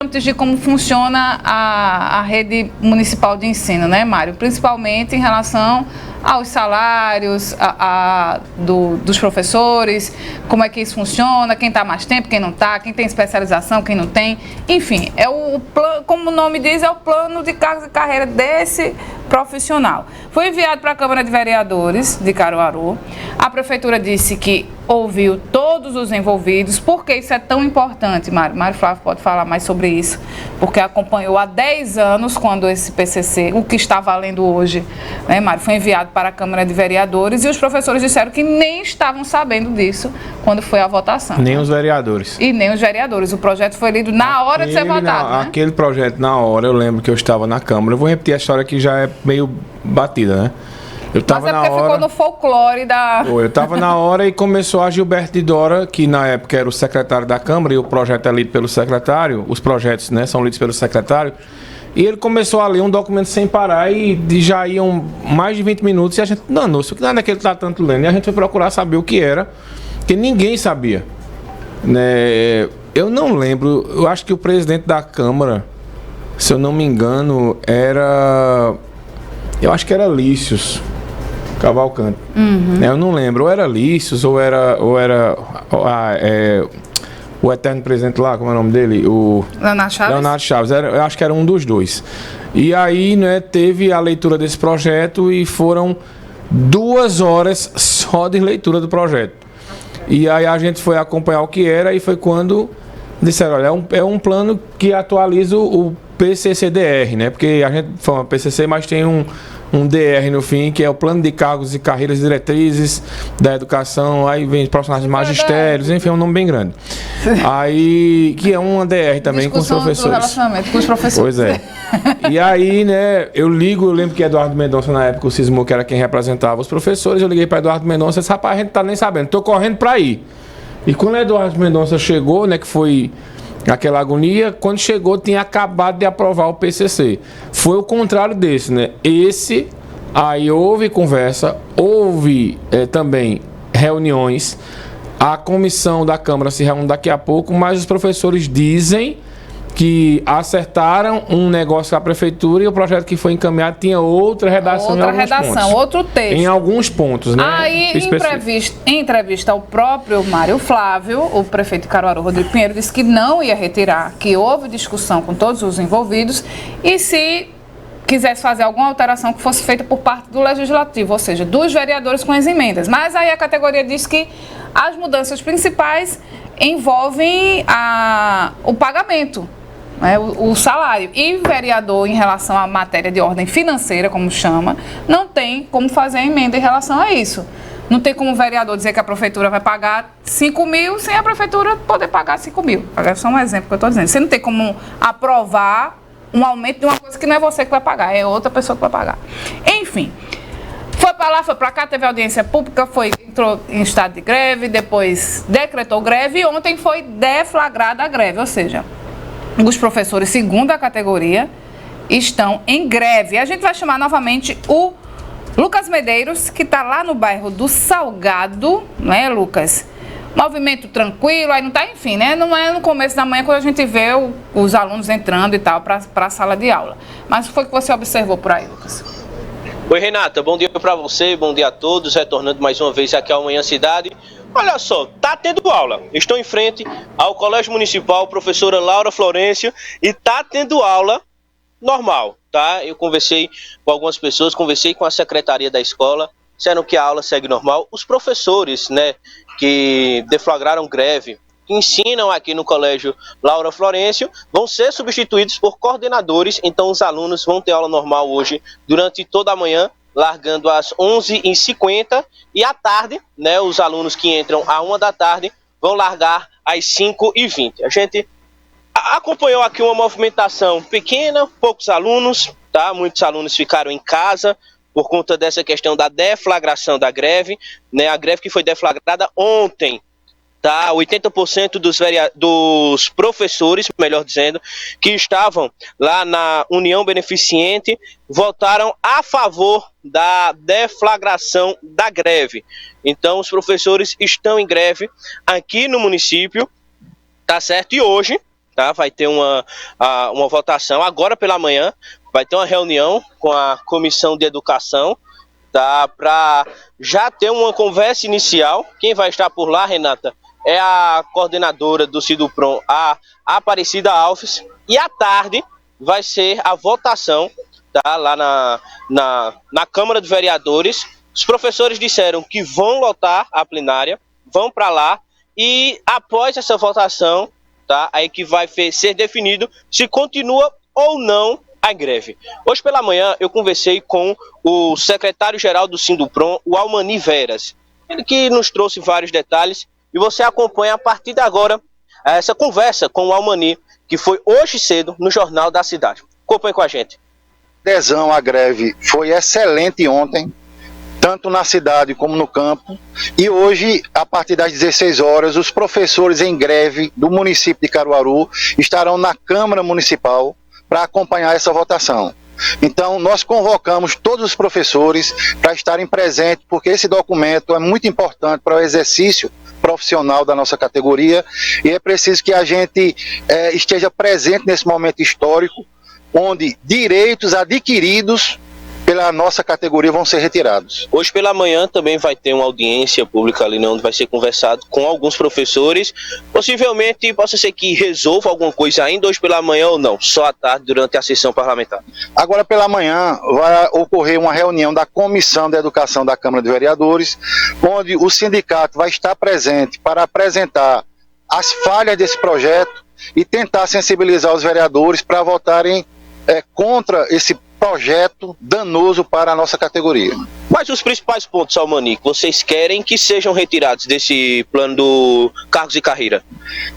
parâmetros de como funciona a rede municipal de ensino, né, Mário? Principalmente em relação aos salários dos professores, como é que isso funciona, quem está mais tempo, quem não está, quem tem especialização, quem não tem. Enfim, como o nome diz, é o plano de cargos e carreira desse profissional. Foi enviado para a Câmara de Vereadores de Caruaru. A Prefeitura disse que ouviu todos os envolvidos. Por que isso é tão importante, Mário? Mário Flávio pode falar mais sobre isso, porque acompanhou há 10 anos quando esse PCC, o que está valendo hoje, né, Mário, foi enviado para a Câmara de Vereadores e os professores disseram que nem estavam sabendo disso quando foi a votação. Nem os vereadores. E nem os vereadores. O projeto foi lido na hora de ser votado, né? Aquele projeto, na hora, eu lembro que eu estava na Câmara. Eu vou repetir a história que já é meio batida, né? Mas é porque ficou no folclore da... Eu estava na hora e começou a Gilberto de Dora, que na época era o secretário da Câmara, e o projeto é lido pelo secretário, os projetos, né, são lidos pelo secretário, e ele começou a ler um documento sem parar e já iam mais de 20 minutos e a gente, não, isso não é que ele está tanto lendo, e a gente foi procurar saber o que era, que ninguém sabia, né? Eu não lembro, eu acho que o presidente da Câmara, se eu não me engano, eu acho que era Lícios Cavalcante. Eu não lembro, ou era Lícios, ou era o eterno presidente lá, como é o nome dele? O Leonardo Chaves. Leonardo Chaves, eu acho que era um dos dois. E aí, né, teve a leitura desse projeto e foram 2 horas só de leitura do projeto. E aí a gente foi acompanhar o que era e foi quando disseram, olha, é um plano que atualiza o PCCDR, né? Porque a gente fala PCC, mas tem um DR no fim, que é o Plano de Cargos e Carreiras Diretrizes da Educação, aí vem profissionais de magistérios, enfim, é um nome bem grande. Aí, que é uma DR também com os professores. Do relacionamento com os professores. Pois é. E aí, né, eu lembro que Eduardo Mendonça, na época, o Cismo, que era quem representava os professores, eu liguei para Eduardo Mendonça e disse, rapaz, a gente tá nem sabendo, tô correndo para ir. E quando Eduardo Mendonça chegou, né, que foi aquela agonia, quando chegou tinha acabado de aprovar o PCC. Foi o contrário desse, né? Aí houve conversa, houve também reuniões, a comissão da Câmara se reúne daqui a pouco, mas os professores dizem que acertaram um negócio com a Prefeitura e o projeto que foi encaminhado tinha outra redação em alguns pontos. Outro texto. Em alguns pontos, né? Aí, em entrevista ao próprio Mário Flávio, o prefeito de Caruaru, Rodrigo Pinheiro, disse que não ia retirar, que houve discussão com todos os envolvidos e se quisesse fazer alguma alteração que fosse feita por parte do Legislativo, ou seja, dos vereadores com as emendas. Mas aí a categoria diz que as mudanças principais envolvem o pagamento, o salário. E vereador, em relação à matéria de ordem financeira, como chama, não tem como fazer a emenda em relação a isso. Não tem como o vereador dizer que a prefeitura vai pagar 5 mil sem a prefeitura poder pagar 5 mil. É só um exemplo que eu estou dizendo. Você não tem como aprovar um aumento de uma coisa que não é você que vai pagar, é outra pessoa que vai pagar. Enfim, foi para lá, foi para cá, teve audiência pública, entrou em estado de greve, depois decretou greve e ontem foi deflagrada a greve, ou seja, os professores, segundo a categoria, estão em greve. A gente vai chamar novamente o Lucas Medeiros, que está lá no bairro do Salgado, não é, Lucas? Movimento tranquilo, aí não está, enfim, né? Não é no começo da manhã quando a gente vê os alunos entrando e tal para a sala de aula. Mas o que foi que você observou por aí, Lucas? Oi, Renata, bom dia para você, bom dia a todos, retornando mais uma vez aqui ao Manhã Cidade. Olha só, tá tendo aula. Estou em frente ao Colégio Municipal, professora Laura Florencio, e tá tendo aula normal, tá? Eu conversei com algumas pessoas, conversei com a secretaria da escola, disseram que a aula segue normal. Os professores, né, que deflagraram greve, que ensinam aqui no Colégio Laura Florencio, vão ser substituídos por coordenadores, então os alunos vão ter aula normal hoje durante toda a manhã, largando às 11h50 e à tarde, né, os alunos que entram à 1 da tarde vão largar às 5h20. A gente acompanhou aqui uma movimentação pequena, poucos alunos, tá? Muitos alunos ficaram em casa por conta dessa questão da deflagração da greve, né? A greve que foi deflagrada ontem, tá? 80% dos professores, melhor dizendo, que estavam lá na União Beneficente, votaram a favor da deflagração da greve. Então, os professores estão em greve aqui no município, tá certo? E hoje, tá? Vai ter uma votação agora pela manhã, vai ter uma reunião com a Comissão de Educação, tá? Para já ter uma conversa inicial. Quem vai estar por lá, Renata, é a coordenadora do Sindupron, a Aparecida Alves, e à tarde vai ser a votação, tá? Lá na Câmara de Vereadores. Os professores disseram que vão lotar a plenária, vão para lá, e após essa votação, tá? Aí que vai ser definido se continua ou não a greve. Hoje pela manhã eu conversei com o secretário-geral do Sindupron, o Almani Veras, ele que nos trouxe vários detalhes, e você acompanha a partir de agora essa conversa com o Almani, que foi hoje cedo no Jornal da Cidade. Acompanhe com a gente. A adesão à greve foi excelente ontem, tanto na cidade como no campo, e hoje, a partir das 16 horas, os professores em greve do município de Caruaru estarão na Câmara Municipal para acompanhar essa votação. Então, nós convocamos todos os professores para estarem presentes, porque esse documento é muito importante para o exercício profissional da nossa categoria, e é preciso que a gente esteja presente nesse momento histórico, onde direitos adquiridos pela nossa categoria vão ser retirados. Hoje pela manhã também vai ter uma audiência pública ali, onde vai ser conversado com alguns professores. Possivelmente possa ser que resolva alguma coisa ainda hoje pela manhã ou não, só à tarde durante a sessão parlamentar. Agora pela manhã vai ocorrer uma reunião da Comissão de Educação da Câmara de Vereadores, onde o sindicato vai estar presente para apresentar as falhas desse projeto e tentar sensibilizar os vereadores para votarem contra esse projeto danoso para a nossa categoria. Quais os principais pontos, Almani, que vocês querem que sejam retirados desse plano do cargos de carreira?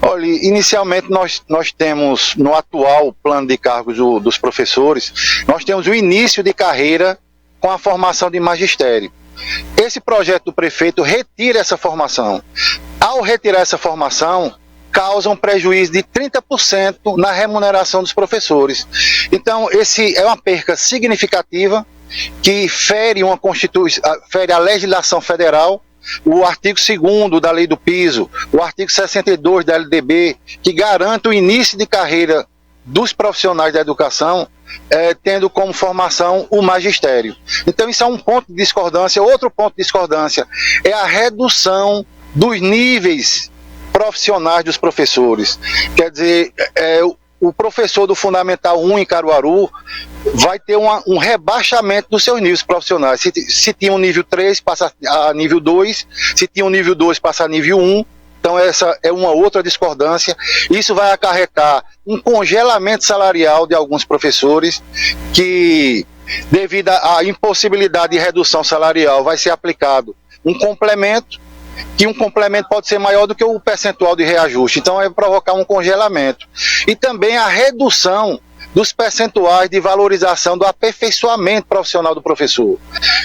Olha, inicialmente nós temos, no atual plano de cargos dos professores, nós temos o início de carreira com a formação de magistério. Esse projeto do prefeito retira essa formação. Ao retirar essa formação, causa um prejuízo de 30% na remuneração dos professores. Então, esse é uma perca significativa que fere a legislação federal, o artigo 2º da Lei do Piso, o artigo 62 da LDB, que garante o início de carreira dos profissionais da educação, tendo como formação o magistério. Então, isso é um ponto de discordância. Outro ponto de discordância é a redução dos níveis profissionais dos professores. Quer dizer, o professor do Fundamental 1 em Caruaru vai ter um rebaixamento dos seus níveis profissionais. Se tinha um nível 3, passa a nível 2, se tinha um nível 2, passa a nível 1. Então essa é uma outra discordância. Isso vai acarretar um congelamento salarial de alguns professores, que devido à impossibilidade de redução salarial vai ser aplicado um complemento, que um complemento pode ser maior do que o percentual de reajuste. Então vai provocar um congelamento. E também a redução dos percentuais de valorização do aperfeiçoamento profissional do professor.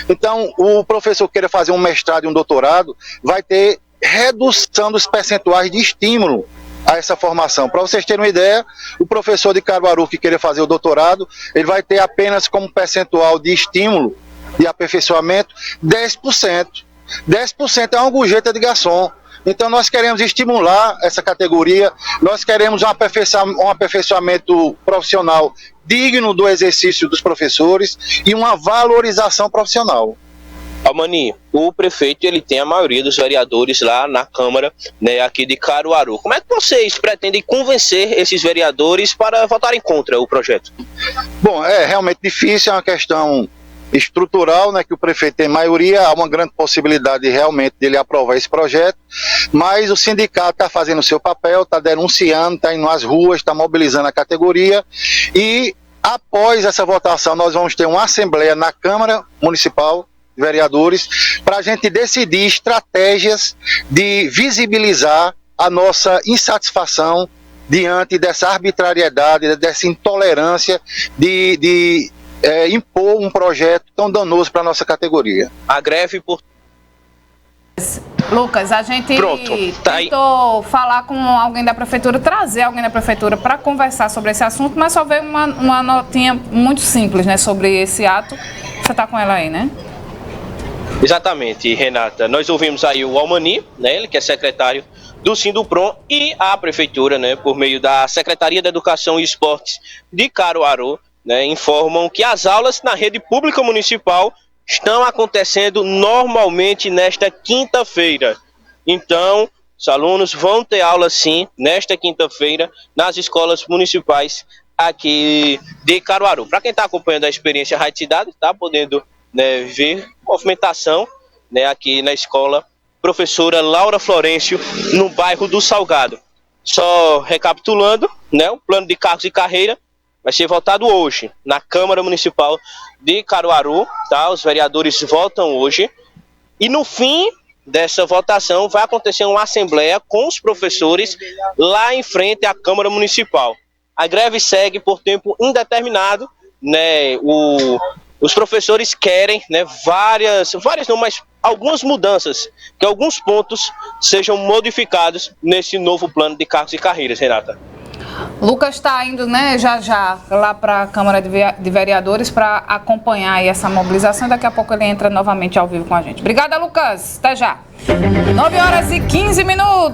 Então, o professor que queira fazer um mestrado e um doutorado vai ter redução dos percentuais de estímulo a essa formação. Para vocês terem uma ideia, o professor de Caruaru que queira fazer o doutorado, ele vai ter apenas como percentual de estímulo de aperfeiçoamento 10%. 10% é uma gorjeta de garçom. Então nós queremos estimular essa categoria, nós queremos um aperfeiçoamento profissional digno do exercício dos professores e uma valorização profissional. Almani, o prefeito ele tem a maioria dos vereadores lá na Câmara, né, aqui de Caruaru. Como é que vocês pretendem convencer esses vereadores para votarem contra o projeto? Bom, é realmente difícil, é uma questão estrutural, né, que o prefeito tem maioria, há uma grande possibilidade realmente dele aprovar esse projeto, mas o sindicato está fazendo o seu papel, está denunciando, está indo às ruas, está mobilizando a categoria, e após essa votação nós vamos ter uma assembleia na Câmara Municipal de Vereadores para a gente decidir estratégias de visibilizar a nossa insatisfação diante dessa arbitrariedade, dessa intolerância de impor um projeto tão danoso para a nossa categoria. A greve por... Lucas, a gente tentou falar com alguém da prefeitura, trazer alguém da prefeitura para conversar sobre esse assunto, mas só veio uma notinha muito simples, né, sobre esse ato. Você está com ela aí, né? Exatamente, Renata. Nós ouvimos aí o Almani, né, ele que é secretário do Sindupron e a Prefeitura, né, por meio da Secretaria da Educação e Esportes de Caruaru, né, informam que as aulas na rede pública municipal estão acontecendo normalmente nesta quinta-feira. Então, os alunos vão ter aula sim nesta quinta-feira nas escolas municipais aqui de Caruaru. Para quem está acompanhando a experiência Rádio Cidade, está podendo, né, ver movimentação, né, aqui na escola Professora Laura Florencio, no bairro do Salgado. Só recapitulando, né, o plano de cargos e carreira vai ser votado hoje na Câmara Municipal de Caruaru, tá? Os vereadores votam hoje e no fim dessa votação vai acontecer uma assembleia com os professores lá em frente à Câmara Municipal. A greve segue por tempo indeterminado, né? Os professores querem, né, algumas mudanças, que alguns pontos sejam modificados nesse novo plano de cargos e carreiras, Renata. Lucas está indo, né, já lá para a Câmara de Vereadores para acompanhar aí essa mobilização. Daqui a pouco ele entra novamente ao vivo com a gente. Obrigada, Lucas. Até já. 9h15.